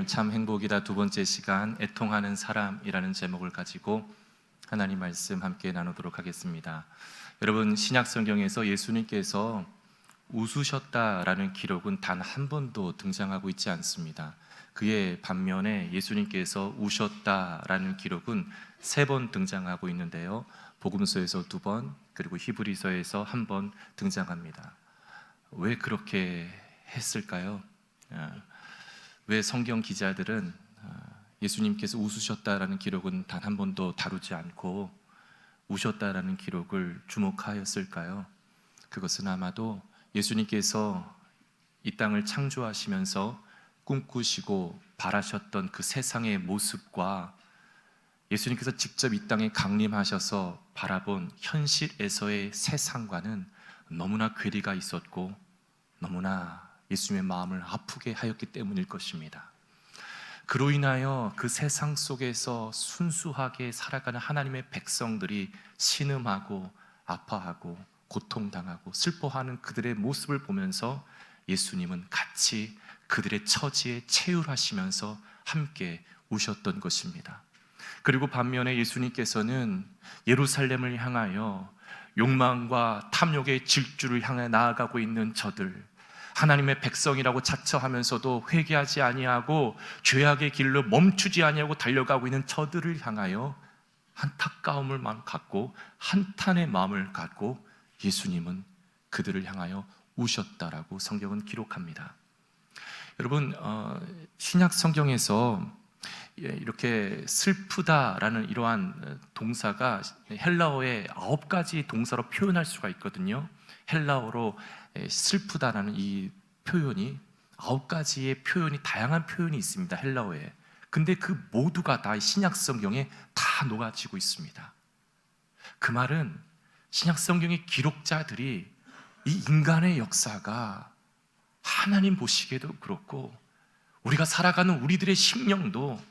참 행복이다 두 번째 시간, 애통하는 사람이라는 제목을 가지고 하나님 말씀 함께 나누도록 하겠습니다. 여러분, 신약 성경에서 예수님께서 웃으셨다라는 기록은 단 한 번도 등장하고 있지 않습니다. 그의 반면에 예수님께서 우셨다라는 기록은 3번 등장하고 있는데요, 복음서에서 2번, 그리고 히브리서에서 1번 등장합니다. 왜 그렇게 했을까요? 왜 성경 기자들은 예수님께서 웃으셨다라는 기록은 단 한 번도 다루지 않고 우셨다라는 기록을 주목하였을까요? 그것은 아마도 예수님께서 이 땅을 창조하시면서 꿈꾸시고 바라셨던 그 세상의 모습과 예수님께서 직접 이 땅에 강림하셔서 바라본 현실에서의 세상과는 너무나 괴리가 있었고 너무나 예수님의 마음을 아프게 하였기 때문일 것입니다. 그로 인하여 그 세상 속에서 순수하게 살아가는 하나님의 백성들이 신음하고 아파하고 고통당하고 슬퍼하는 그들의 모습을 보면서 예수님은 같이 그들의 처지에 체휼하시면서 함께 우셨던 것입니다. 그리고 반면에 예수님께서는 예루살렘을 향하여 욕망과 탐욕의 질주를 향해 나아가고 있는 저들, 하나님의 백성이라고 자처하면서도 회개하지 아니하고 죄악의 길로 멈추지 아니하고 달려가고 있는 저들을 향하여 안타까움을 갖고 한탄의 마음을 갖고 예수님은 그들을 향하여 우셨다라고 성경은 기록합니다. 여러분, 신약 성경에서 이렇게 슬프다라는 이러한 동사가 헬라어의 9가지 동사로 표현할 수가 있거든요. 헬라어로 슬프다라는 이 표현이 9가지의 표현이, 다양한 표현이 있습니다, 헬라어에. 근데 그 모두가 다 신약 성경에 다 녹아지고 있습니다. 그 말은 신약 성경의 기록자들이 이 인간의 역사가 하나님 보시기에도 그렇고 우리가 살아가는 우리들의 심령도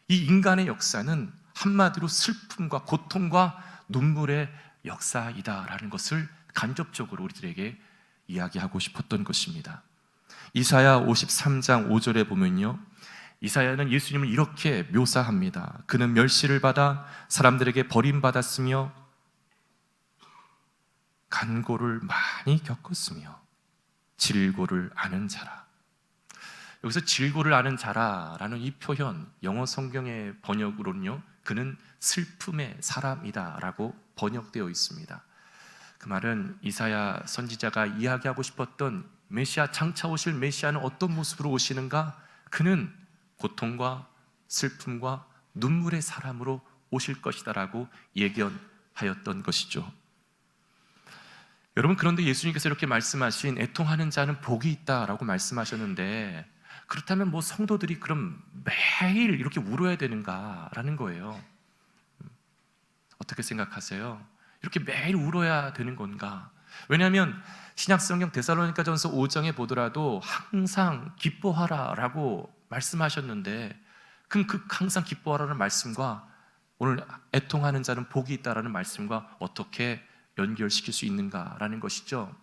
이 인간의 역사는 한마디로 슬픔과 고통과 눈물의 역사이다라는 것을 간접적으로 우리들에게 이야기하고 싶었던 것입니다. 이사야 53장 5절에 보면요, 이사야는 예수님을 이렇게 묘사합니다. 그는 멸시를 받아 사람들에게 버림받았으며 간고를 많이 겪었으며 질고를 아는 자라. 여기서 질고를 아는 자라라는 이 표현, 영어 성경의 번역으로는요, 그는 슬픔의 사람이다 라고 번역되어 있습니다. 그 말은 이사야 선지자가 이야기하고 싶었던 메시아, 장차 오실 메시아는 어떤 모습으로 오시는가? 그는 고통과 슬픔과 눈물의 사람으로 오실 것이다 라고 예견하였던 것이죠. 여러분, 그런데 예수님께서 이렇게 말씀하신 애통하는 자는 복이 있다라고 말씀하셨는데, 그렇다면 뭐 성도들이 그럼 매일 이렇게 울어야 되는가라는 거예요. 어떻게 생각하세요? 이렇게 매일 울어야 되는 건가? 왜냐하면 신약성경 데살로니가전서 5장에 보더라도 항상 기뻐하라라고 말씀하셨는데, 그럼 그 항상 기뻐하라는 말씀과 오늘 애통하는 자는 복이 있다라는 말씀과 어떻게 연결시킬 수 있는가라는 것이죠.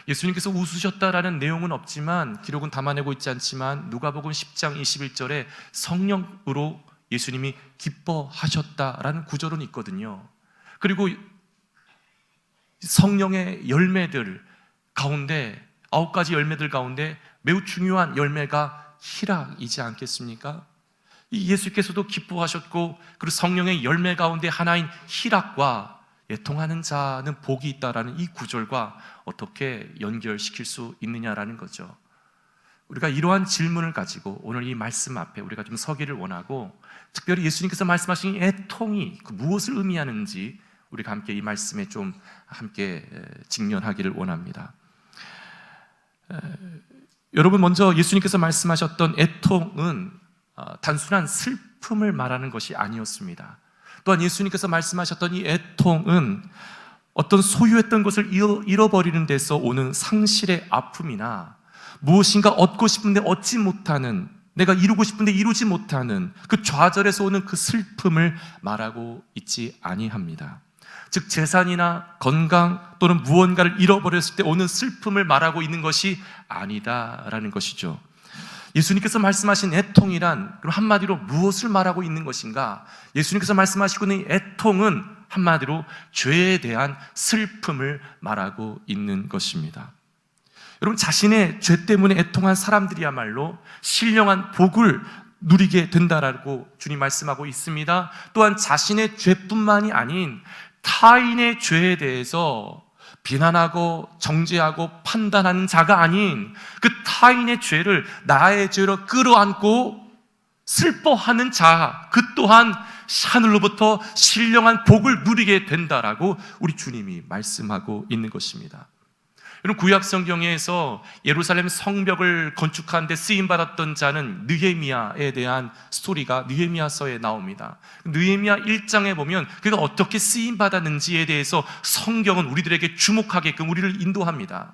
예수님께서 웃으셨다라는 내용은 없지만, 기록은 담아내고 있지 않지만 누가복음 10장 21절에 성령으로 예수님이 기뻐하셨다라는 구절은 있거든요. 그리고 성령의 열매들 가운데, 9가지 열매들 가운데 매우 중요한 열매가 희락이지 않겠습니까? 예수께서도 기뻐하셨고, 그리고 성령의 열매 가운데 하나인 희락과 애통하는 자는 복이 있다라는 이 구절과 어떻게 연결시킬 수 있느냐라는 거죠. 우리가 이러한 질문을 가지고 오늘 이 말씀 앞에 우리가 좀 서기를 원하고, 특별히 예수님께서 말씀하신 애통이 무엇을 의미하는지 우리가 함께 이 말씀에 좀 함께 직면하기를 원합니다. 여러분, 먼저 예수님께서 말씀하셨던 애통은 단순한 슬픔을 말하는 것이 아니었습니다. 또한 예수님께서 말씀하셨던 이 애통은 어떤 소유했던 것을 잃어버리는 데서 오는 상실의 아픔이나 무엇인가 얻고 싶은데 얻지 못하는, 내가 이루고 싶은데 이루지 못하는 그 좌절에서 오는 그 슬픔을 말하고 있지 아니합니다. 즉 재산이나 건강 또는 무언가를 잃어버렸을 때 오는 슬픔을 말하고 있는 것이 아니다라는 것이죠. 예수님께서 말씀하신 애통이란 그럼 한마디로 무엇을 말하고 있는 것인가? 예수님께서 말씀하시고 있는 이 애통은 한마디로 죄에 대한 슬픔을 말하고 있는 것입니다. 여러분, 자신의 죄 때문에 애통한 사람들이야말로 신령한 복을 누리게 된다라고 주님 말씀하고 있습니다. 또한 자신의 죄뿐만이 아닌 타인의 죄에 대해서 비난하고 정죄하고 판단하는 자가 아닌 그 타인의 죄를 나의 죄로 끌어안고 슬퍼하는 자, 그 또한 하늘로부터 신령한 복을 누리게 된다라고 우리 주님이 말씀하고 있는 것입니다. 여러분, 구약 성경에서 예루살렘 성벽을 건축하는 데 쓰임받았던 자는 느헤미야에 대한 스토리가 느헤미야서에 나옵니다. 느헤미야 1장에 보면 그가 어떻게 쓰임받았는지에 대해서 성경은 우리들에게 주목하게끔 우리를 인도합니다.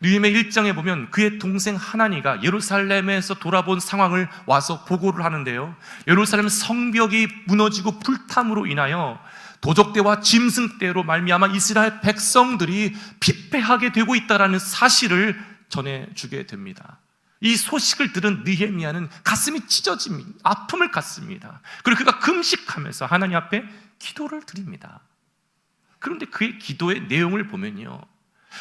느헤미야 1장에 보면 그의 동생 하나니가 예루살렘에서 돌아본 상황을 와서 보고를 하는데요, 예루살렘 성벽이 무너지고 불탐으로 인하여 도적대와 짐승대로 말미암아 이스라엘 백성들이 피폐하게 되고 있다는 사실을 전해주게 됩니다. 이 소식을 들은 느헤미야는 가슴이 찢어집니다. 아픔을 갖습니다. 그리고 그가 금식하면서 하나님 앞에 기도를 드립니다. 그런데 그의 기도의 내용을 보면요,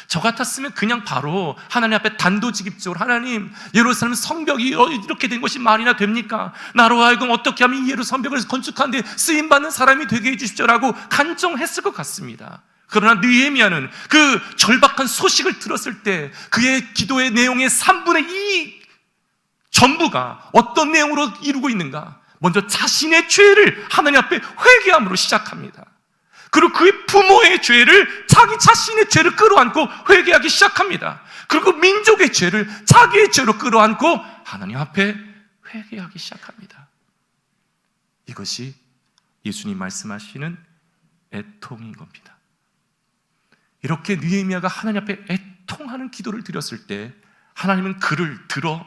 저 같았으면 그냥 바로 하나님 앞에 단도직입적으로 하나님, 예루살렘 성벽이 이렇게 된 것이 말이나 됩니까? 나로 하여금 어떻게 하면 이 예루살렘 성벽을 건축하는 데 쓰임받는 사람이 되게 해주십시오라고 간청했을 것 같습니다. 그러나 느헤미야는 그 절박한 소식을 들었을 때 그의 기도의 내용의 3분의 2 전부가 어떤 내용으로 이루고 있는가? 먼저 자신의 죄를 하나님 앞에 회개함으로 시작합니다. 그리고 그의 부모의 죄를, 자기 자신의 죄를 끌어안고 회개하기 시작합니다. 그리고 민족의 죄를 자기의 죄로 끌어안고 하나님 앞에 회개하기 시작합니다. 이것이 예수님 말씀하시는 애통인 겁니다. 이렇게 느헤미야가 하나님 앞에 애통하는 기도를 드렸을 때 하나님은 그를 들어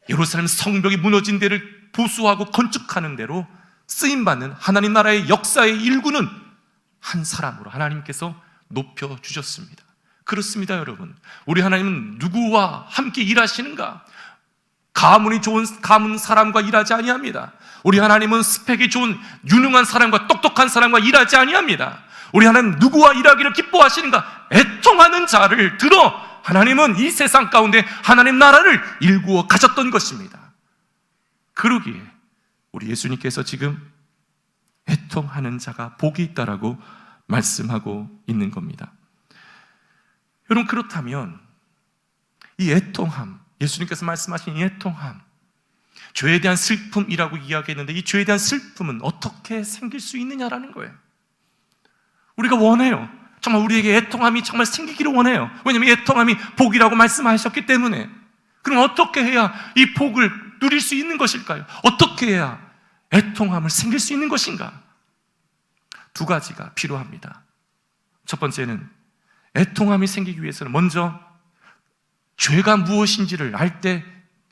예루살렘 성벽이 무너진 데를 보수하고 건축하는 대로 쓰임받는 하나님 나라의 역사의 일구는 한 사람으로 하나님께서 높여주셨습니다. 그렇습니다, 여러분. 우리 하나님은 누구와 함께 일하시는가? 가문이 좋은 가문 사람과 일하지 아니합니다. 우리 하나님은 스펙이 좋은 유능한 사람과 똑똑한 사람과 일하지 아니합니다. 우리 하나님은 누구와 일하기를 기뻐하시는가? 애통하는 자를 들어 하나님은 이 세상 가운데 하나님 나라를 일구어 가셨던 것입니다. 그러기에 우리 예수님께서 지금 애통하는 자가 복이 있다라고 말씀하고 있는 겁니다. 여러분, 그렇다면 이 애통함, 예수님께서 말씀하신 이 애통함, 죄에 대한 슬픔이라고 이야기했는데 이 죄에 대한 슬픔은 어떻게 생길 수 있느냐라는 거예요. 우리가 원해요. 정말 우리에게 애통함이 정말 생기기를 원해요. 왜냐하면 애통함이 복이라고 말씀하셨기 때문에. 그럼 어떻게 해야 이 복을 누릴 수 있는 것일까요? 어떻게 해야 애통함을 생길 수 있는 것인가? 두 가지가 필요합니다. 첫 번째는 애통함이 생기기 위해서는 먼저 죄가 무엇인지를 알 때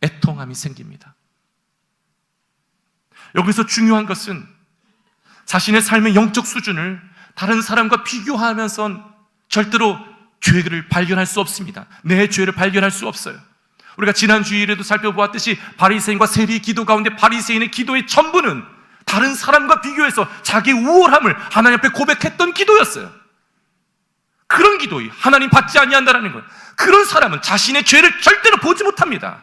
애통함이 생깁니다. 여기서 중요한 것은 자신의 삶의 영적 수준을 다른 사람과 비교하면서 절대로 죄를 발견할 수 없습니다. 내 죄를 발견할 수 없어요. 우리가 지난 주일에도 살펴보았듯이 바리새인과 세리 기도 가운데 바리새인의 기도의 전부는 다른 사람과 비교해서 자기 우월함을 하나님 앞에 고백했던 기도였어요. 그런 기도이 하나님 받지 아니한다라는 거예요. 그런 사람은 자신의 죄를 절대로 보지 못합니다.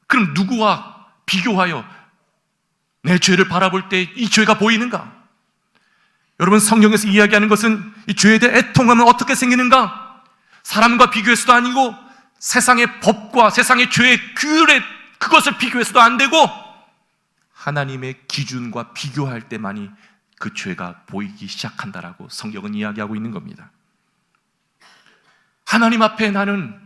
그럼 누구와 비교하여 내 죄를 바라볼 때 이 죄가 보이는가? 여러분, 성경에서 이야기하는 것은 이 죄에 대해 애통하면 어떻게 생기는가? 사람과 비교해서도 아니고 세상의 법과 세상의 죄의 규율에 그것을 비교해서도 안 되고 하나님의 기준과 비교할 때만이 그 죄가 보이기 시작한다라고 성경은 이야기하고 있는 겁니다. 하나님 앞에 나는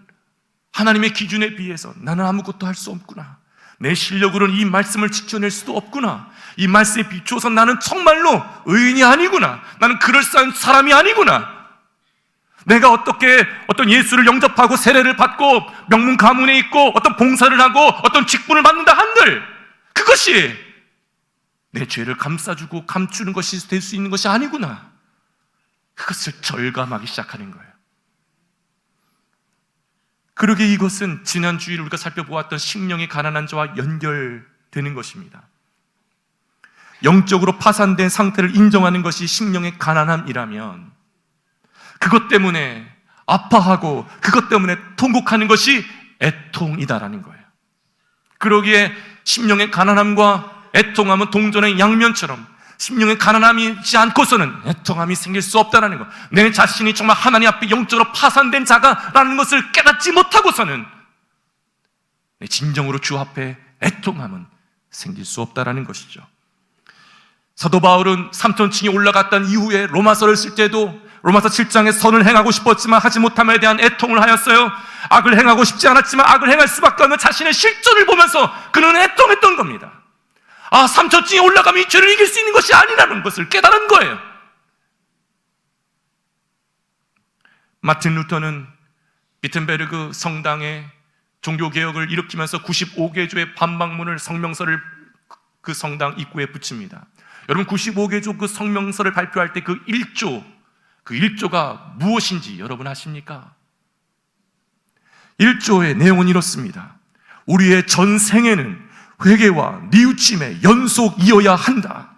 하나님의 기준에 비해서 나는 아무것도 할 수 없구나. 내 실력으로는 이 말씀을 지켜낼 수도 없구나. 이 말씀에 비추어서 나는 정말로 의인이 아니구나. 나는 그럴싸한 사람이 아니구나. 내가 어떻게 어떤 예수를 영접하고 세례를 받고 명문 가문에 있고 어떤 봉사를 하고 어떤 직분을 받는다 한들 그것이 내 죄를 감싸주고 감추는 것이 될 수 있는 것이 아니구나. 그것을 절감하기 시작하는 거예요. 그러게 이것은 지난 주일 우리가 살펴보았던 심령이 가난한 자와 연결되는 것입니다. 영적으로 파산된 상태를 인정하는 것이 심령의 가난함이라면 그것 때문에 아파하고 그것 때문에 통곡하는 것이 애통이다라는 거예요. 그러기에 심령의 가난함과 애통함은 동전의 양면처럼 심령의 가난함이지 않고서는 애통함이 생길 수 없다는 것, 내 자신이 정말 하나님 앞에 영적으로 파산된 자가라는 것을 깨닫지 못하고서는 내 진정으로 주 앞에 애통함은 생길 수 없다는 것이죠. 사도 바울은 3천층에 올라갔던 이후에 로마서를 쓸 때도 로마서 7장에 선을 행하고 싶었지만 하지 못함에 대한 애통을 하였어요. 악을 행하고 싶지 않았지만 악을 행할 수밖에 없는 자신의 실존을 보면서 그는 애통했던 겁니다. 3천층에 올라가면 이 죄를 이길 수 있는 것이 아니라는 것을 깨달은 거예요. 마틴 루터는 비텐베르그 성당에 종교개혁을 일으키면서 95개조의 반박문을 성명서를 그 성당 입구에 붙입니다. 여러분, 95개조 그 성명서를 발표할 때 그 1조가 무엇인지 여러분 아십니까? 1조의 내용은 이렇습니다. 우리의 전생에는 회개와 뉘우침의 연속이어야 한다.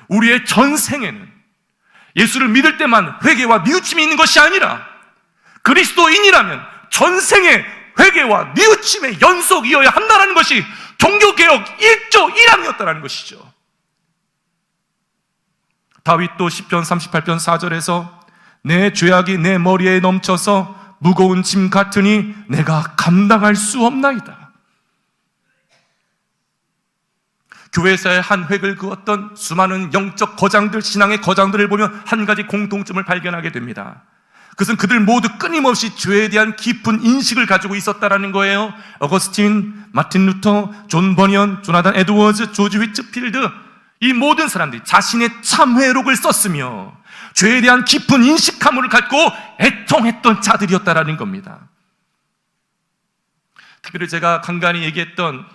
우리의 전생에는 예수를 믿을 때만 회개와 뉘우침이 있는 것이 아니라 그리스도인이라면 전생에 회개와 뉘우침의 연속이어야 한다는 것이 종교개혁 1조 1항이었다는 것이죠. 다윗도 시편 38편 4절에서 내 죄악이 내 머리에 넘쳐서 무거운 짐 같으니 내가 감당할 수 없나이다. 교회에서의 한 획을 그었던 수많은 영적 거장들, 신앙의 거장들을 보면 한 가지 공통점을 발견하게 됩니다. 그것은 그들 모두 끊임없이 죄에 대한 깊은 인식을 가지고 있었다는 거예요. 어거스틴, 마틴 루터, 존 버니언, 조나단 에드워즈, 조지 휘츠필드, 이 모든 사람들이 자신의 참회록을 썼으며 죄에 대한 깊은 인식함을 갖고 애통했던 자들이었다는 겁니다. 특별히 제가 간간히 얘기했던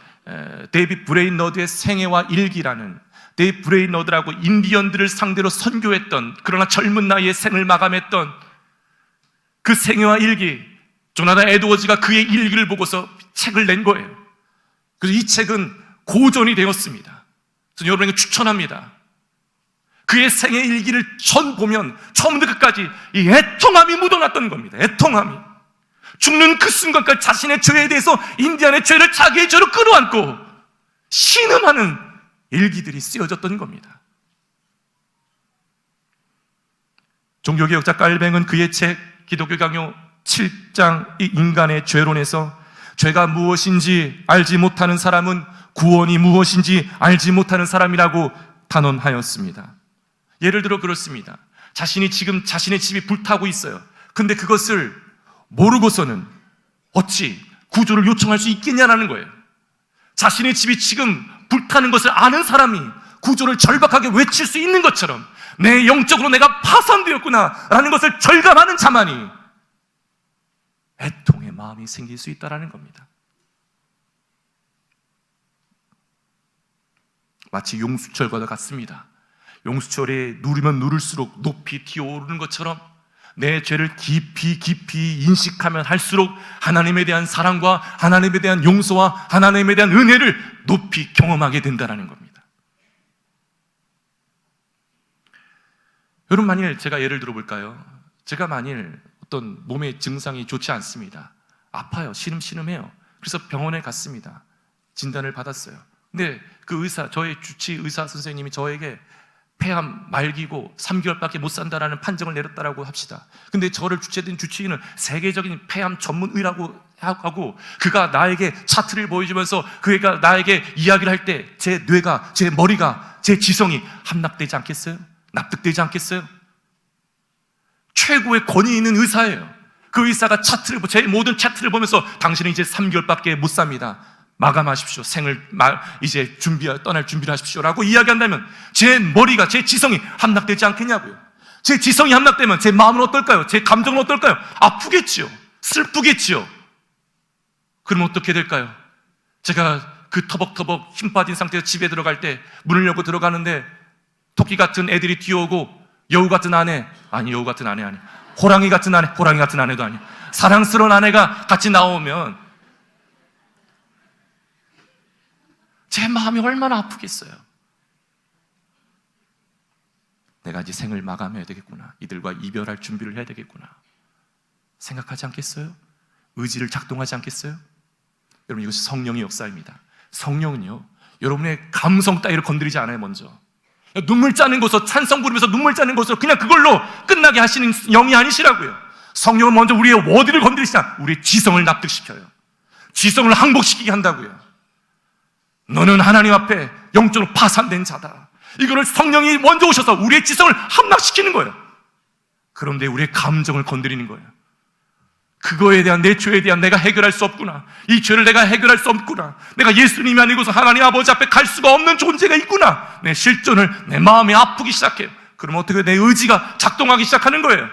데이빗 브레인너드의 생애와 일기라는, 데이빗 브레인너드라고 인디언들을 상대로 선교했던, 그러나 젊은 나이에 생을 마감했던 그 생애와 일기, 조나단 에드워즈가 그의 일기를 보고서 책을 낸 거예요. 그래서 이 책은 고전이 되었습니다. 그래서 여러분에게 추천합니다. 그의 생애 일기를 보면 처음부터 끝까지 이 애통함이 묻어났던 겁니다. 애통함이. 죽는 그 순간까지 자신의 죄에 대해서 인디안의 죄를 자기의 죄로 끌어안고 신음하는 일기들이 쓰여졌던 겁니다. 종교개혁자 깔뱅은 그의 책 기독교 강요 7장 이 인간의 죄론에서 죄가 무엇인지 알지 못하는 사람은 구원이 무엇인지 알지 못하는 사람이라고 단언하였습니다. 예를 들어 그렇습니다. 자신이 지금 자신의 집이 불타고 있어요. 근데 그것을 모르고서는 어찌 구조를 요청할 수 있겠냐라는 거예요. 자신의 집이 지금 불타는 것을 아는 사람이 구조를 절박하게 외칠 수 있는 것처럼 내 영적으로 내가 파산되었구나 라는 것을 절감하는 자만이 애통의 마음이 생길 수 있다는 겁니다. 마치 용수철과 같습니다. 용수철에 누르면 누를수록 높이 튀어오르는 것처럼 내 죄를 깊이 인식하면 할수록 하나님에 대한 사랑과 하나님에 대한 용서와 하나님에 대한 은혜를 높이 경험하게 된다는 겁니다. 여러분, 만일 제가 예를 들어볼까요? 제가 만일 어떤 몸의 증상이 좋지 않습니다. 아파요. 시름시름해요. 그래서 병원에 갔습니다. 진단을 받았어요. 근데 그 의사, 저의 주치 의사 선생님이 저에게 폐암 말기고 3개월밖에 못 산다라는 판정을 내렸다라고 합시다. 근데 저를 주치해준 주치의는 세계적인 폐암 전문의라고 하고 그가 나에게 차트를 보여주면서 그가 나에게 이야기를 할 때 제 뇌가, 제 머리가, 제 지성이 함락되지 않겠어요? 납득되지 않겠어요? 최고의 권위 있는 의사예요. 그 의사가 제 모든 차트를 보면서 당신은 이제 3개월밖에 못 삽니다. 마감하십시오. 생을 이제 떠날 준비를 하십시오라고 이야기한다면 제 머리가, 제 지성이 함락되지 않겠냐고요. 제 지성이 함락되면 제 마음은 어떨까요? 제 감정은 어떨까요? 아프겠지요. 슬프겠지요. 그럼 어떻게 될까요? 제가 그 터벅터벅 힘 빠진 상태에서 집에 들어갈 때 문을 열고 들어가는데 토끼 같은 애들이 뛰어오고 여우 같은 아내, 아니 호랑이 같은 아내도 아니, 사랑스러운 아내가 같이 나오면 제 마음이 얼마나 아프겠어요. 내가 이제 생을 마감해야 되겠구나, 이들과 이별할 준비를 해야 되겠구나 생각하지 않겠어요? 의지를 작동하지 않겠어요? 여러분, 이것이 성령의 역사입니다. 성령은요, 여러분의 감성 따위를 건드리지 않아요. 먼저 눈물 짜는 것으로, 찬성 부르면서 눈물 짜는 것으로 그냥 그걸로 끝나게 하시는 영이 아니시라고요. 성령은 먼저 우리의 어디를 건드리시나? 우리의 지성을 납득시켜요. 지성을 항복시키게 한다고요. 너는 하나님 앞에 영적으로 파산된 자다. 이거를 성령이 먼저 오셔서 우리의 지성을 함락시키는 거예요. 그런데 우리의 감정을 건드리는 거예요. 그거에 대한, 내 죄에 대한 내가 해결할 수 없구나, 이 죄를 내가 해결할 수 없구나, 내가 예수님이 아니고서 하나님 아버지 앞에 갈 수가 없는 존재가 있구나, 내 실존을, 내 마음이 아프기 시작해요. 그러면 어떻게 내 의지가 작동하기 시작하는 거예요.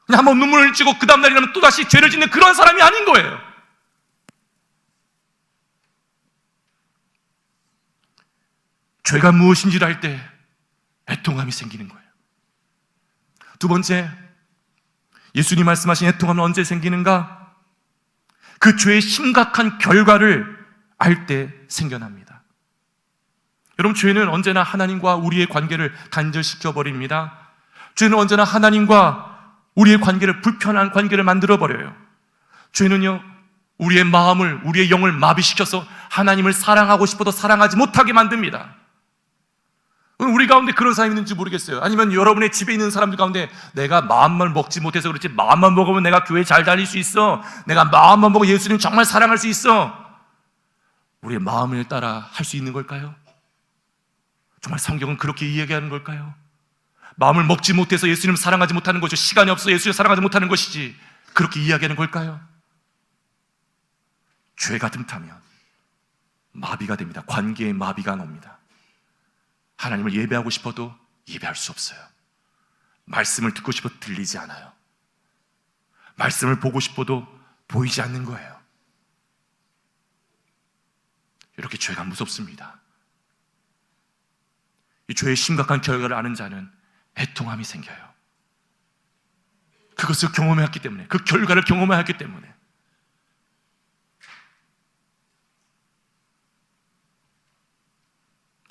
그냥 한번 눈물을 찌고 그 다음날 일어나면 또다시 죄를 짓는 그런 사람이 아닌 거예요. 죄가 무엇인지를 알 때 애통함이 생기는 거예요. 두 번째, 예수님 말씀하신 애통함은 언제 생기는가? 그 죄의 심각한 결과를 알 때 생겨납니다. 여러분, 죄는 언제나 하나님과 우리의 관계를 단절시켜 버립니다. 죄는 언제나 하나님과 우리의 관계를, 불편한 관계를 만들어 버려요. 죄는요, 우리의 마음을, 우리의 영을 마비시켜서 하나님을 사랑하고 싶어도 사랑하지 못하게 만듭니다. 우리 가운데 그런 사람이 있는지 모르겠어요. 아니면 여러분의 집에 있는 사람들 가운데 내가 마음만 먹지 못해서 그렇지, 마음만 먹으면 내가 교회 잘 다닐 수 있어, 내가 마음만 먹어 예수님 정말 사랑할 수 있어, 우리의 마음을 따라 할 수 있는 걸까요? 정말 성경은 그렇게 이야기하는 걸까요? 마음을 먹지 못해서 예수님 사랑하지 못하는 것이, 시간이 없어 예수님 사랑하지 못하는 것이지, 그렇게 이야기하는 걸까요? 죄가 틈타면 마비가 됩니다. 관계에 마비가 옵니다. 하나님을 예배하고 싶어도 예배할 수 없어요. 말씀을 듣고 싶어도 들리지 않아요. 말씀을 보고 싶어도 보이지 않는 거예요. 이렇게 죄가 무섭습니다. 이 죄의 심각한 결과를 아는 자는 애통함이 생겨요. 그것을 경험했기 때문에, 그 결과를 경험했기 때문에.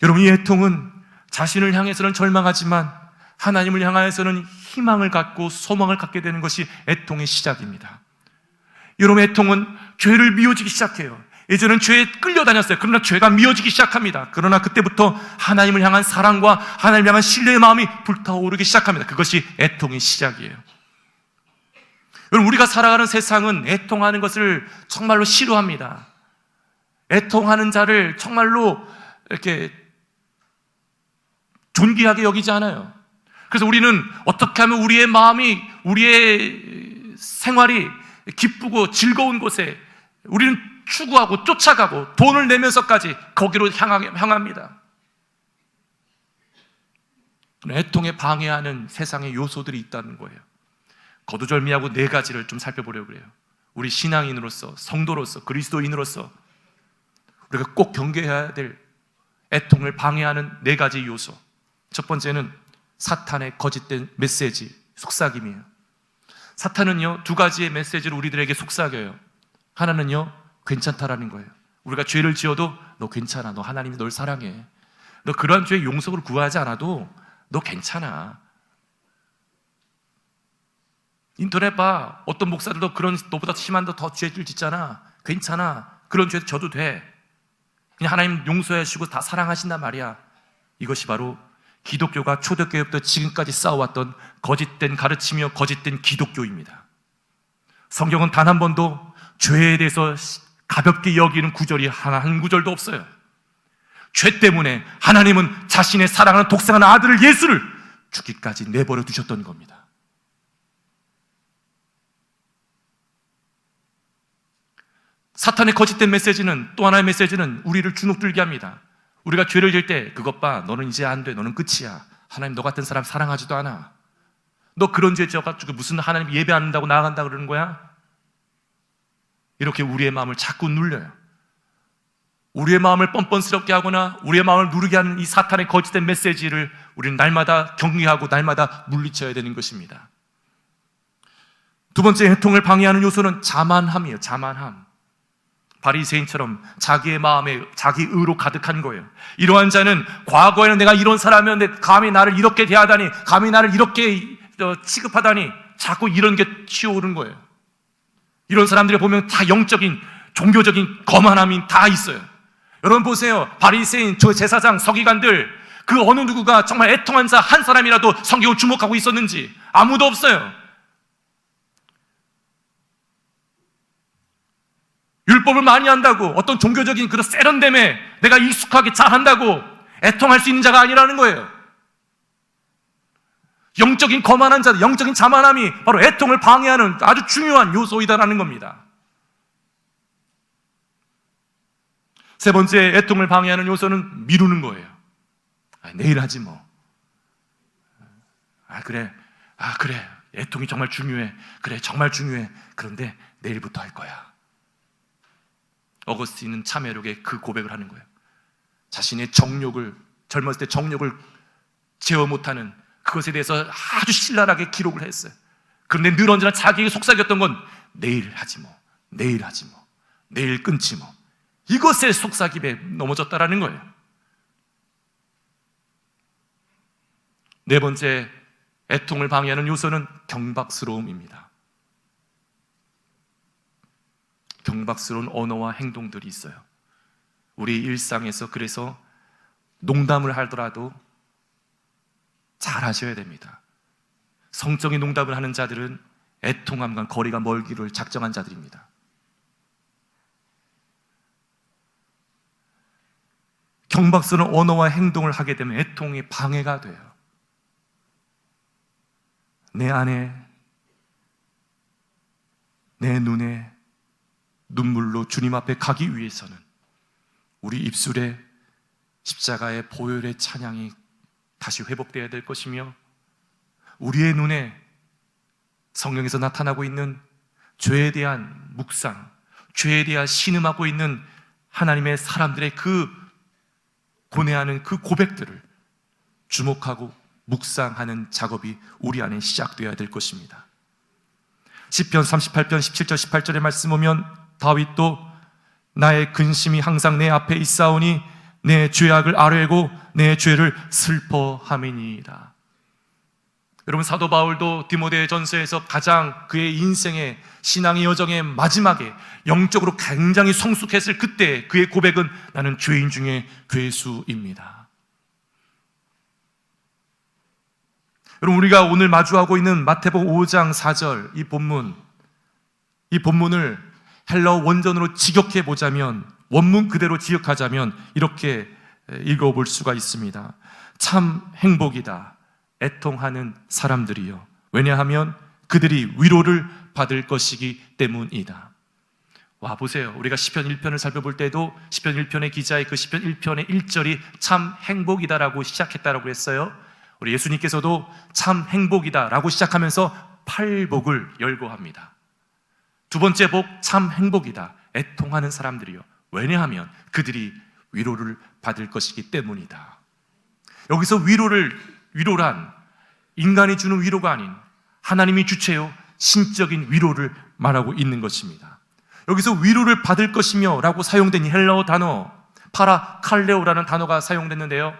여러분, 이 애통은 자신을 향해서는 절망하지만 하나님을 향해서는 희망을 갖고 소망을 갖게 되는 것이 애통의 시작입니다. 여러분, 애통은 죄를 미워지기 시작해요. 예전엔 죄에 끌려다녔어요. 그러나 죄가 미워지기 시작합니다. 그러나 그때부터 하나님을 향한 사랑과 하나님을 향한 신뢰의 마음이 불타오르기 시작합니다. 그것이 애통의 시작이에요. 여러분, 우리가 살아가는 세상은 애통하는 것을 정말로 싫어합니다. 애통하는 자를 정말로 이렇게 존귀하게 여기지 않아요. 그래서 우리는 어떻게 하면 우리의 마음이, 우리의 생활이 기쁘고 즐거운 곳에 우리는 추구하고 쫓아가고 돈을 내면서까지 거기로 향합니다. 애통에 방해하는 세상의 요소들이 있다는 거예요. 거두절미하고 네 가지를 좀 살펴보려고 그래요. 우리 신앙인으로서, 성도로서, 그리스도인으로서 우리가 꼭 경계해야 될 애통을 방해하는 네 가지 요소. 첫 번째는 사탄의 거짓된 메시지, 속삭임이에요. 사탄은요, 두 가지의 메시지를 우리들에게 속삭여요. 하나는요, 괜찮다라는 거예요. 우리가 죄를 지어도 너 괜찮아, 너 하나님이 널 사랑해, 너 그러한 죄의 용서를 구하지 않아도 너 괜찮아. 인터넷 봐, 어떤 목사들도 그런, 너보다 심한 더 죄를 짓잖아. 괜찮아, 그런 죄 져도 돼, 그냥 하나님 용서하시고 다 사랑하신단 말이야. 이것이 바로 기독교가 초대교회부터 지금까지 쌓아왔던 거짓된 가르치며 거짓된 기독교입니다. 성경은 단 한 번도 죄에 대해서 가볍게 여기는 구절이 한 구절도 없어요. 죄 때문에 하나님은 자신의 사랑하는 독생한 아들을, 예수를 죽기까지 내버려 두셨던 겁니다. 사탄의 거짓된 메시지는, 또 하나의 메시지는 우리를 주눅들게 합니다. 우리가 죄를 지을 때, 그것 봐, 너는 이제 안 돼, 너는 끝이야, 하나님 너 같은 사람 사랑하지도 않아, 너 그런 죄 지어가지고 무슨 하나님 예배 안 한다고 나아간다 그러는 거야? 이렇게 우리의 마음을 자꾸 눌려요. 우리의 마음을 뻔뻔스럽게 하거나 우리의 마음을 누르게 하는 이 사탄의 거짓된 메시지를 우리는 날마다 경계하고 날마다 물리쳐야 되는 것입니다. 두 번째 애통을 방해하는 요소는 자만함이에요. 자만함. 바리새인처럼 자기의 마음에 자기 의로 가득한 거예요. 이러한 자는 과거에는 내가 이런 사람이었는데 감히 나를 이렇게 대하다니, 감히 나를 이렇게 취급하다니, 자꾸 이런 게 튀어오른 거예요. 이런 사람들이 보면 다 영적인, 종교적인 거만함이 다 있어요. 여러분 보세요. 바리새인, 저 제사장, 서기관들, 그 어느 누구가 정말 애통한 자 한 사람이라도 성경을 주목하고 있었는지? 아무도 없어요. 율법을 많이 한다고, 어떤 종교적인 그런 세련됨에 내가 익숙하게 잘한다고 애통할 수 있는 자가 아니라는 거예요. 영적인 거만한 자, 영적인 자만함이 바로 애통을 방해하는 아주 중요한 요소이다라는 겁니다. 세 번째 애통을 방해하는 요소는 미루는 거예요. 내일 하지 뭐. 그래. 애통이 정말 중요해. 그래, 정말 중요해. 그런데 내일부터 할 거야. 어거스틴은 참회록에 그 고백을 하는 거예요. 자신의 정욕을, 젊었을 때 정욕을 제어 못하는 그것에 대해서 아주 신랄하게 기록을 했어요. 그런데 늘 언제나 자기에게 속삭였던 건 내일 하지 뭐, 내일 하지 뭐, 내일 끊지 뭐. 이것에 속삭임에 넘어졌다라는 거예요. 네 번째 애통을 방해하는 요소는 경박스러움입니다. 경박스러운 언어와 행동들이 있어요. 우리 일상에서 그래서 농담을 하더라도 잘 하셔야 됩니다. 성적인 농담을 하는 자들은 애통함과 거리가 멀기를 작정한 자들입니다. 경박스러운 언어와 행동을 하게 되면 애통이 방해가 돼요. 내 안에, 내 눈에 눈물로 주님 앞에 가기 위해서는 우리 입술에 십자가의 보혈의 찬양이 다시 회복되어야 될 것이며, 우리의 눈에 성경에서 나타나고 있는 죄에 대한 묵상, 죄에 대한 신음하고 있는 하나님의 사람들의 그 고뇌하는 그 고백들을 주목하고 묵상하는 작업이 우리 안에 시작되어야 될 것입니다. 시편 38편 17절 18절의 말씀 보면 다윗도 나의 근심이 항상 내 앞에 있사오니 내 죄악을 아뢰고 내 죄를 슬퍼함이니이다. 여러분, 사도 바울도 디모데 전서에서 가장 그의 인생의 신앙의 여정의 마지막에 영적으로 굉장히 성숙했을 그때 그의 고백은 나는 죄인 중에 괴수입니다. 여러분, 우리가 오늘 마주하고 있는 마태복음 5장 4절 이 본문을 헬라어 원전으로 직역해 보자면, 원문 그대로 지역하자면 이렇게 읽어볼 수가 있습니다. 참 행복이다, 애통하는 사람들이요. 왜냐하면 그들이 위로를 받을 것이기 때문이다. 와, 보세요. 우리가 시편 1편을 살펴볼 때도 시편 1편의 기자의 그 시편 1편의 1절이 참 행복이다라고 시작했다라고 했어요. 우리 예수님께서도 참 행복이다라고 시작하면서 팔복을 열거합니다. 두 번째 복, 참 행복이다, 애통하는 사람들이요. 왜냐하면 그들이 위로를 받을 것이기 때문이다. 여기서 위로란 인간이 주는 위로가 아닌 하나님이 주체요 신적인 위로를 말하고 있는 것입니다. 여기서 위로를 받을 것이며 라고 사용된 이 헬라어 단어 파라칼레오라는 단어가 사용됐는데요,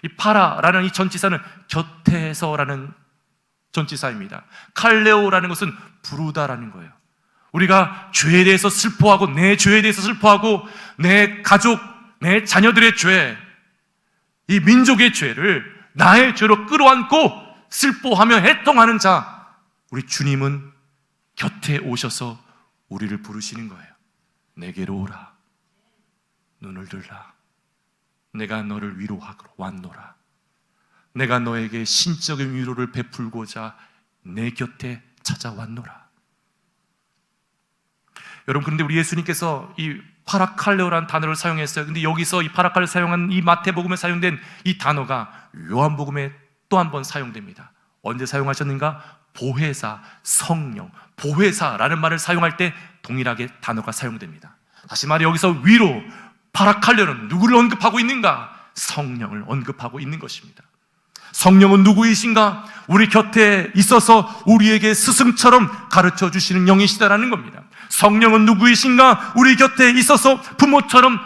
이 파라라는 이 전치사는 곁에서라는 전치사입니다. 칼레오라는 것은 부르다라는 거예요. 우리가 죄에 대해서 슬퍼하고, 내 죄에 대해서 슬퍼하고, 내 가족, 내 자녀들의 죄, 이 민족의 죄를 나의 죄로 끌어안고 슬퍼하며 애통하는 자, 우리 주님은 곁에 오셔서 우리를 부르시는 거예요. 내게로 오라, 눈을 들라, 내가 너를 위로하러 왔노라. 내가 너에게 신적인 위로를 베풀고자 내 곁에 찾아왔노라. 여러분, 그런데 우리 예수님께서 이 파라칼레오라는 단어를 사용했어요. 근데 여기서 이 파라칼레오 사용한 이 마태복음에 사용된 이 단어가 요한복음에 또 한 번 사용됩니다. 언제 사용하셨는가? 보혜사, 성령, 보혜사라는 말을 사용할 때 동일하게 단어가 사용됩니다. 다시 말해 여기서 위로, 파라칼레오는 누구를 언급하고 있는가? 성령을 언급하고 있는 것입니다. 성령은 누구이신가? 우리 곁에 있어서 우리에게 스승처럼 가르쳐 주시는 영이시다라는 겁니다. 성령은 누구이신가? 우리 곁에 있어서 부모처럼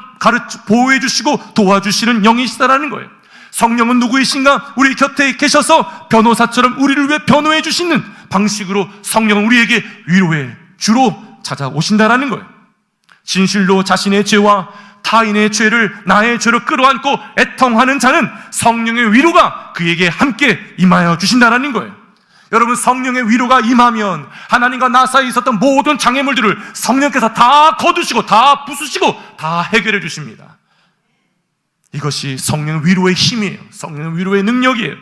보호해 주시고 도와주시는 영이시다라는 거예요. 성령은 누구이신가? 우리 곁에 계셔서 변호사처럼 우리를 위해 변호해 주시는 방식으로 성령은 우리에게 위로의 주로 찾아오신다라는 거예요. 진실로 자신의 죄와 타인의 죄를 나의 죄로 끌어안고 애통하는 자는 성령의 위로가 그에게 함께 임하여 주신다라는 거예요. 여러분, 성령의 위로가 임하면 하나님과 나 사이에 있었던 모든 장애물들을 성령께서 다 거두시고 다 부수시고 다 해결해 주십니다. 이것이 성령의 위로의 힘이에요. 성령의 위로의 능력이에요.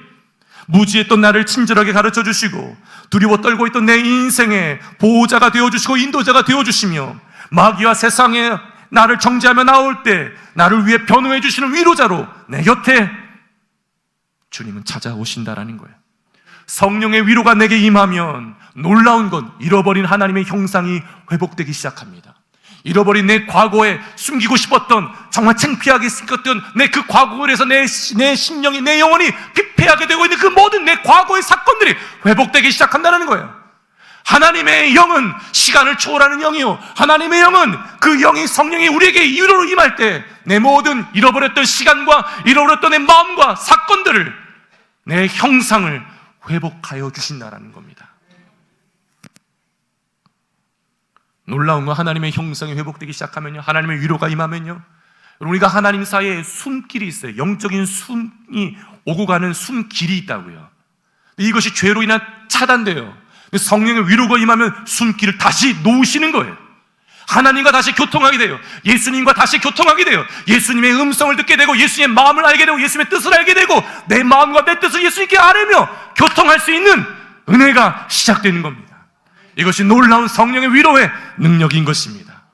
무지했던 나를 친절하게 가르쳐 주시고 두려워 떨고 있던 내 인생의 보호자가 되어주시고 인도자가 되어주시며 마귀와 세상에 나를 정죄하며 나올 때 나를 위해 변호해 주시는 위로자로 내 곁에 주님은 찾아오신다라는 거예요. 성령의 위로가 내게 임하면 놀라운 건 잃어버린 하나님의 형상이 회복되기 시작합니다. 잃어버린 내 과거에 숨기고 싶었던, 정말 창피하게 생겼던 내 그 과거에 대해서 내 심령이, 내 영혼이 피폐하게 되고 있는 그 모든 내 과거의 사건들이 회복되기 시작한다는 거예요. 하나님의 영은 시간을 초월하는 영이요, 하나님의 영은 그 영이, 성령이 우리에게 위로로 임할 때 내 모든 잃어버렸던 시간과 잃어버렸던 내 마음과 사건들을, 내 형상을 회복하여 주신다라는 겁니다. 놀라운 건 하나님의 형상이 회복되기 시작하면요, 하나님의 위로가 임하면요, 우리가 하나님 사이에 숨길이 있어요. 영적인 숨이 오고 가는 숨길이 있다고요. 이것이 죄로 인한 차단돼요. 성령의 위로가 임하면 숨길을 다시 놓으시는 거예요. 하나님과 다시 교통하게 돼요. 예수님과 다시 교통하게 돼요. 예수님의 음성을 듣게 되고 예수님의 마음을 알게 되고 예수님의 뜻을 알게 되고 내 마음과 내 뜻을 예수님께 아뢰며 교통할 수 있는 은혜가 시작되는 겁니다. 이것이 놀라운 성령의 위로의 능력인 것입니다.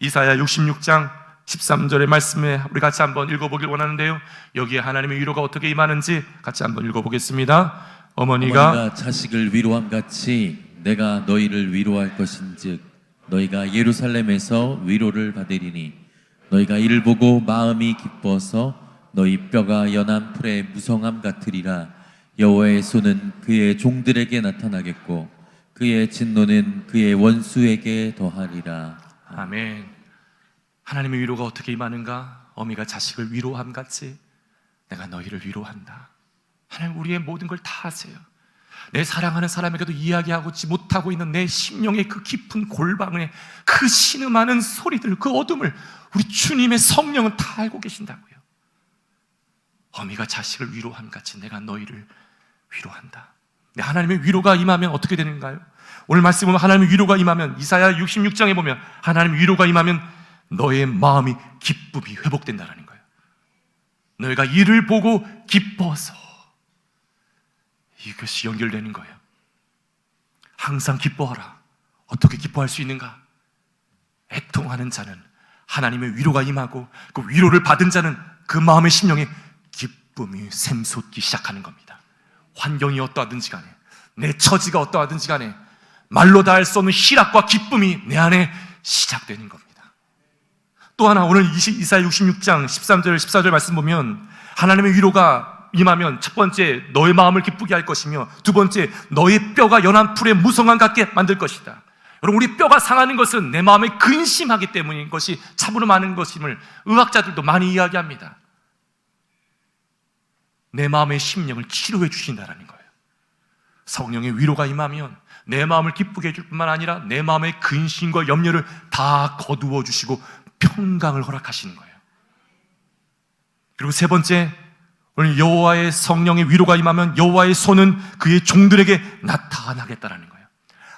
이사야 66장 13절의 말씀에 우리 같이 한번 읽어보길 원하는데요, 여기에 하나님의 위로가 어떻게 임하는지 같이 한번 읽어보겠습니다. 어머니가 자식을 위로함 같이 내가 너희를 위로할 것인즉 너희가 예루살렘에서 위로를 받으리니 너희가 이를 보고 마음이 기뻐서 너희 뼈가 연한 풀의 무성함 같으리라. 여호와의 손은 그의 종들에게 나타나겠고 그의 진노는 그의 원수에게 더하리라. 아멘. 하나님의 위로가 어떻게 임하는가? 어미가 자식을 위로함 같이 내가 너희를 위로한다. 하나님 우리의 모든 걸 다 아세요. 내 사랑하는 사람에게도 이야기하지 못하고 있는 내 심령의 그 깊은 골방에 그 신음하는 소리들, 그 어둠을 우리 주님의 성령은 다 알고 계신다고요. 어미가 자식을 위로함 같이 내가 너희를 위로한다. 하나님의 위로가 임하면 어떻게 되는가요? 오늘 말씀 보면 하나님의 위로가 임하면, 이사야 66장에 보면 하나님의 위로가 임하면 너의 마음이 기쁨이 회복된다는 거예요. 너희가 이를 보고 기뻐서, 이것이 연결되는 거예요. 항상 기뻐하라. 어떻게 기뻐할 수 있는가? 애통하는 자는 하나님의 위로가 임하고 그 위로를 받은 자는 그 마음의 심령에 기쁨이 샘솟기 시작하는 겁니다. 환경이 어떠하든지 간에, 내 처지가 어떠하든지 간에 말로 다 할 수 없는 희락과 기쁨이 내 안에 시작되는 겁니다. 또 하나, 오늘 이사야 66장 13절 14절 말씀 보면 하나님의 위로가 임하면 첫 번째 너의 마음을 기쁘게 할 것이며 두 번째 너의 뼈가 연한 풀의 무성함 같게 만들 것이다. 여러분, 우리 뼈가 상하는 것은 내 마음에 근심하기 때문인 것이 참으로 많은 것임을 의학자들도 많이 이야기합니다. 내 마음의 심령을 치료해 주신다는 거예요. 성령의 위로가 임하면 내 마음을 기쁘게 해줄 뿐만 아니라 내 마음의 근심과 염려를 다 거두어 주시고 평강을 허락하시는 거예요. 그리고 세 번째, 오늘 여호와의 성령의 위로가 임하면 여호와의 손은 그의 종들에게 나타나겠다라는 거예요.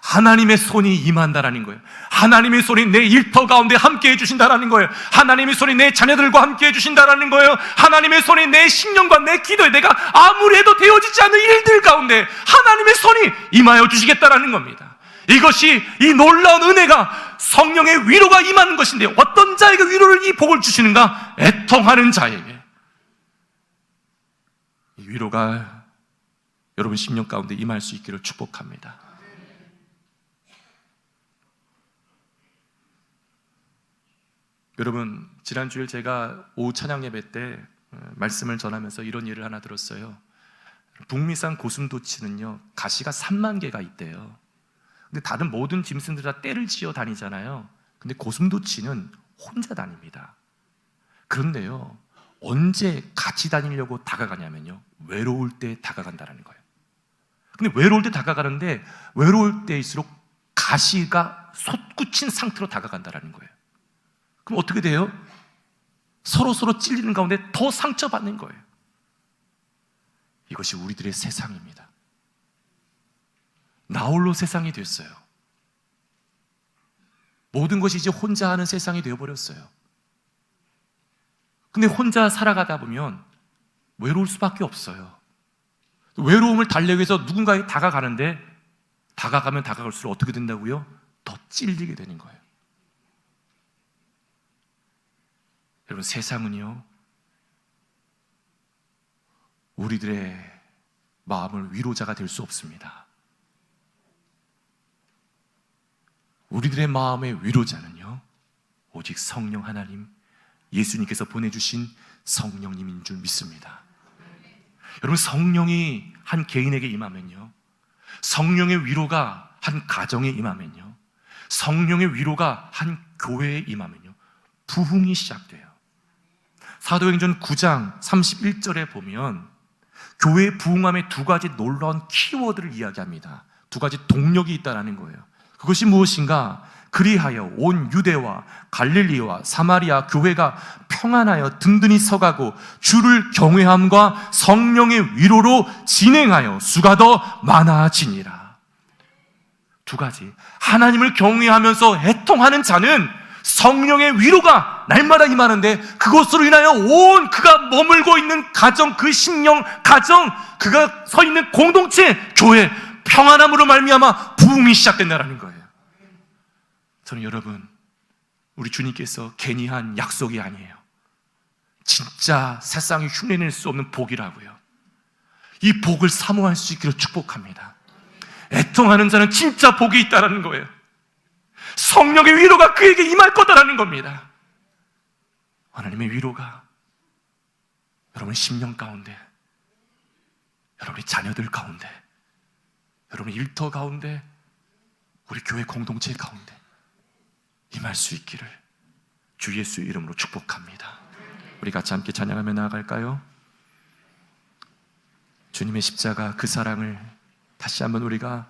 하나님의 손이 임한다라는 거예요. 하나님의 손이 내 일터 가운데 함께 해주신다라는 거예요. 하나님의 손이 내 자녀들과 함께 해주신다라는 거예요. 하나님의 손이 내 심령과 내 기도에, 내가 아무리 해도 되어지지 않는 일들 가운데 하나님의 손이 임하여 주시겠다라는 겁니다. 이것이, 이 놀라운 은혜가 성령의 위로가 임하는 것인데, 어떤 자에게 위로를, 이 복을 주시는가? 애통하는 자에게. 이 위로가 여러분 심령 가운데 임할 수 있기를 축복합니다. 여러분, 지난주에 제가 오후 찬양 예배 때 말씀을 전하면서 이런 일을 하나 들었어요. 북미산 고슴도치는요 가시가 3만 개가 있대요. 근데 다른 모든 짐승들 다 떼를 지어 다니잖아요. 근데 고슴도치는 혼자 다닙니다. 그런데요 언제 같이 다니려고 다가가냐면요 외로울 때 다가간다는 거예요. 근데 외로울 때 다가가는데 외로울 때일수록 가시가 솟구친 상태로 다가간다는 거예요. 그럼 어떻게 돼요? 서로 찔리는 가운데 더 상처받는 거예요. 이것이 우리들의 세상입니다. 나홀로 세상이 됐어요. 모든 것이 이제 혼자 하는 세상이 되어버렸어요. 근데 혼자 살아가다 보면 외로울 수밖에 없어요. 외로움을 달래기 위해서 누군가에게 다가가는데 다가가면 다가갈수록 어떻게 된다고요? 더 찔리게 되는 거예요. 여러분 세상은요 우리들의 마음을 위로자가 될 수 없습니다. 우리들의 마음의 위로자는요 오직 성령 하나님, 예수님께서 보내주신 성령님인 줄 믿습니다. 여러분 성령이 한 개인에게 임하면요 성령의 위로가 한 가정에 임하면요 성령의 위로가 한 교회에 임하면요 부흥이 시작돼요. 사도행전 9장 31절에 보면 교회의 부흥함의 두 가지 놀라운 키워드를 이야기합니다. 두 가지 동력이 있다는 거예요. 그것이 무엇인가? 그리하여 온 유대와 갈릴리와 사마리아 교회가 평안하여 든든히 서가고 주를 경외함과 성령의 위로로 진행하여 수가 더 많아지니라. 두 가지. 하나님을 경외하면서 애통하는 자는 성령의 위로가 날마다 임하는데 그것으로 인하여 온 그가 머물고 있는 가정, 그 심령, 가정, 그가 서 있는 공동체, 교회, 평안함으로 말미암아 부흥이 시작된다는 거예요. 저는 여러분, 우리 주님께서 괜히 한 약속이 아니에요. 진짜 세상이 흉내낼 수 없는 복이라고요. 이 복을 사모할 수 있기를 축복합니다. 애통하는 자는 진짜 복이 있다는 거예요. 성령의 위로가 그에게 임할 거다라는 겁니다. 하나님의 위로가 여러분의 심령 가운데, 여러분의 자녀들 가운데, 여러분의 일터 가운데, 우리 교회 공동체 가운데 임할 수 있기를 주 예수의 이름으로 축복합니다. 우리 같이 함께 찬양하며 나아갈까요? 주님의 십자가 그 사랑을 다시 한번 우리가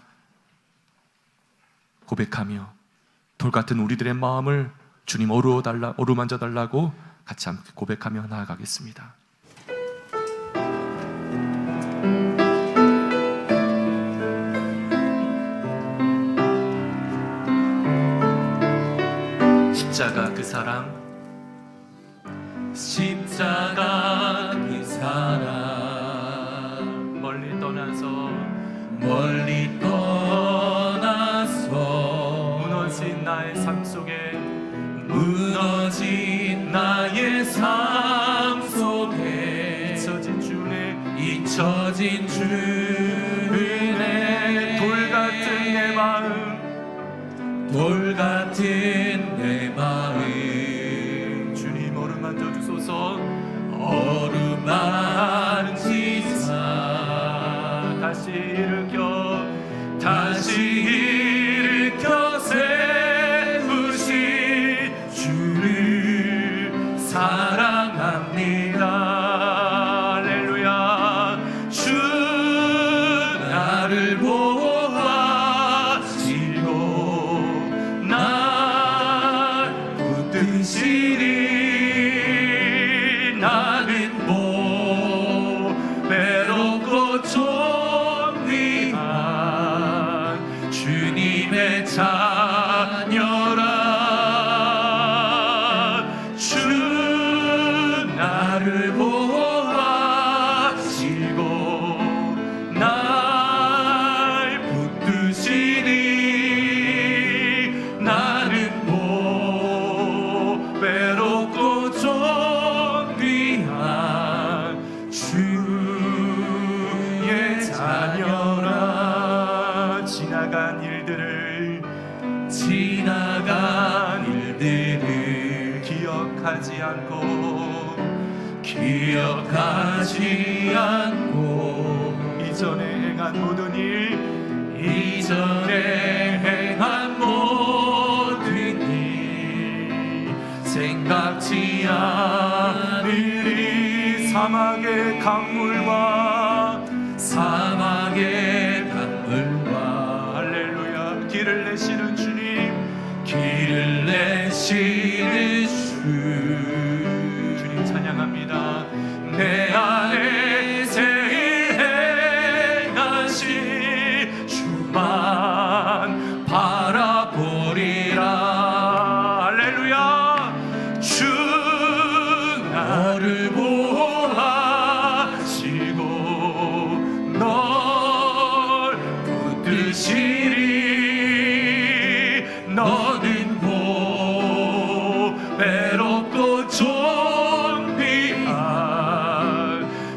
고백하며 돌같은 우리들의 마음을 주님 어루만져 달라고 같이 함께 고백하며 나아가겠습니다. 십자가 그 사랑, 십자가 그 사랑, 멀리 떠나서 무너진 나의 삶 속에, 무너진 나의 삶 속에 잊혀진 주 은혜, 돌같은 내 마음, 돌같은 내 마음, 주님 어루만져 주소서. 어루만지사 다시 일으켜 세우신 주를 사랑합니다. 할렐루야. 주 나를 보아시고 날 붙드시리. 나는 외롭고 존귀한 주님의 자녀라. 주 나를 보아시고 날 붙드시니. 나는 외롭고 존귀한 주의 자녀라. 지나간 일들을 기억하지 않고 행한 모든 일 이전에 행한 모든 일 생각지 않으리 사막의 강물과 할렐루야 길을 내시는 주님 길을 내시는 주님 찬양합니다. 내 안에 제일 행하신 주만 바라보리라. 할렐루야 주 나를 보호하시고 널 붙드시리. 너는 외롭고 존귀한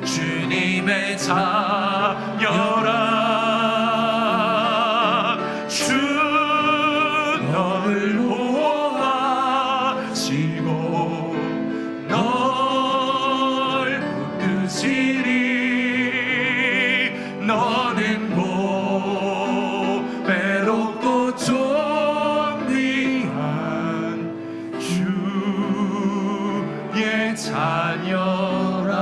주님의 자녀라. 주 너를 보호하시고 널 붙드시리. 너는 외롭고 존귀한 주의 자녀라.